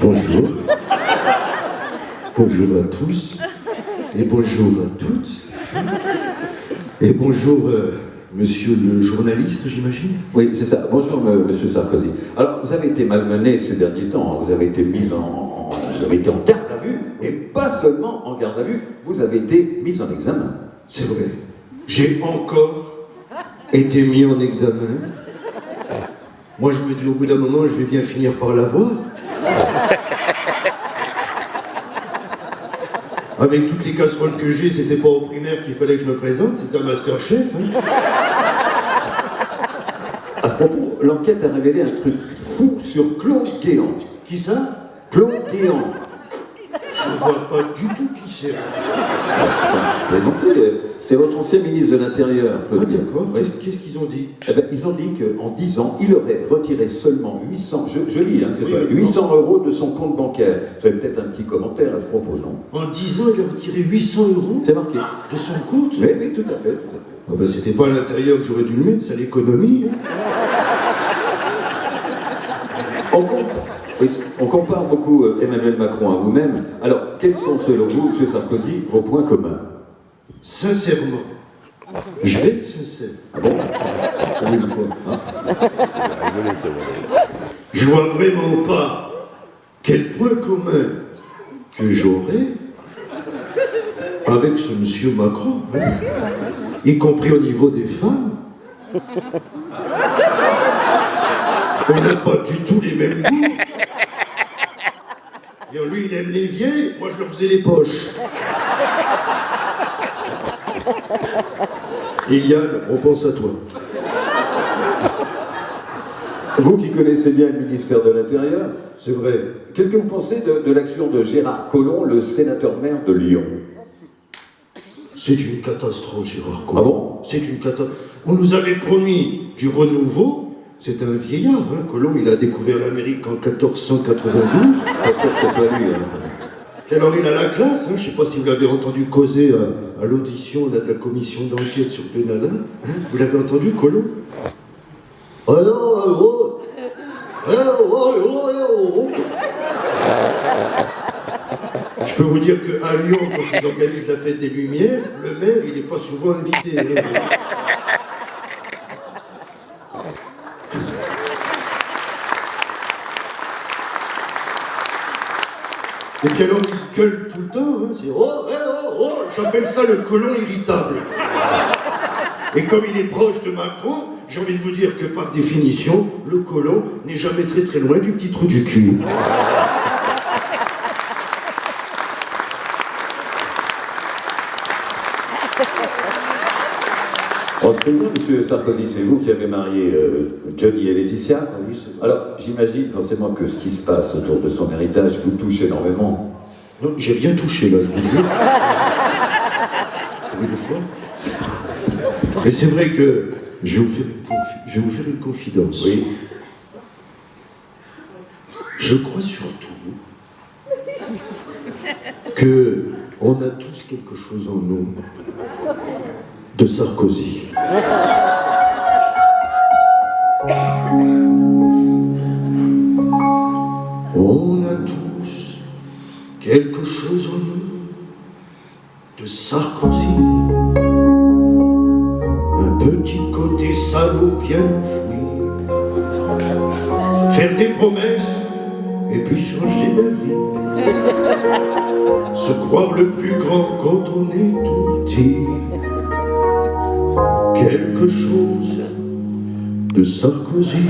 Bonjour. Bonjour à tous. Et bonjour à toutes. Et bonjour, monsieur le journaliste, j'imagine. Oui, c'est ça. Bonjour, monsieur Sarkozy. Alors, vous avez été malmené ces derniers temps. Vous avez été mis vous avez été en garde à vue. Et pas seulement en garde à vue, vous avez été mis en examen. C'est vrai. J'ai encore été mis en examen. Moi, je me dis, au bout d'un moment, je vais bien finir par l'avoir. Avec toutes les casseroles que j'ai, c'était pas au primaire qu'il fallait que je me présente, c'était un Masterchef. Hein. À ce propos, l'enquête a révélé un truc fou sur Claude Guéant. Qui ça? Claude Guéant. Je vois pas du tout qui c'est. Plaisantez, c'était votre ancien ministre de l'Intérieur, Claude Ah Guéant. d'accord, Oui. qu'est-ce qu'ils ont dit? Eh ben, ils ont dit qu'en 10 ans, il aurait retiré seulement 800, je lis, hein, c'est Oui, pas, oui, 800 € de son compte bancaire. Vous avez peut-être un petit commentaire à ce propos, non? En 10 ans, il a retiré 800 € C'est marqué. de son compte? Oui, oui, tout à fait, tout à fait. Ah bah, c'était pas à l'intérieur que j'aurais dû le mettre, c'est à l'économie. Hein. On compare beaucoup Emmanuel Macron à vous-même. Alors, quels sont selon vous, M. Sarkozy, vos points communs? Sincèrement, je vais être sincère. Ah bon? Pour une fois. Hein. Je vois vraiment pas quel point commun que j'aurais avec ce monsieur Macron, hein, y compris au niveau des femmes. On n'a pas du tout les mêmes goûts. Et lui, il aime les vieilles, moi je leur faisais les poches. Iliane, on pense à toi. Vous qui connaissez bien le ministère de l'Intérieur, C'est vrai. qu'est-ce que vous pensez de l'action de Gérard Collomb, le sénateur-maire de Lyon? C'est une catastrophe, Gérard Collomb. Ah bon? C'est une catastrophe. On nous avait promis du renouveau. C'est un vieillard, hein. Collomb, il a découvert l'Amérique en 1492. Pas sûr que ce soit lui. Hein. Et alors, il a la classe, hein. Je ne sais pas si vous l'avez entendu causer à l'audition de la commission d'enquête sur Benalla. Hein. Vous l'avez entendu, Collomb? Je peux vous dire qu'à Lyon, quand ils organisent la fête des Lumières, le maire, il n'est pas souvent invité. Hein. Et puis alors, il gueule tout le temps, hein, c'est j'appelle ça le colon irritable. Et comme il est proche de Macron, j'ai envie de vous dire que par définition, le colon n'est jamais très très loin du petit trou du cul. On se souvient, M. Sarkozy, c'est vous qui avez marié Johnny et Laetitia. Ah oui, c'est vrai. Alors, j'imagine forcément que ce qui se passe autour de son héritage vous touche énormément. Non, j'ai bien touché là, je vous jure. Pour une fois. Mais c'est vrai que je vais vous faire une confidence. Oui. Je crois surtout que on a tous quelque chose en nous de Sarkozy. On a tous quelque chose en nous de Sarkozy. Un petit côté salaud bien enfoui. Faire des promesses et puis changer d'avis. Se croire le plus grand quand on est tout petit. Quelque chose de Sarkozy.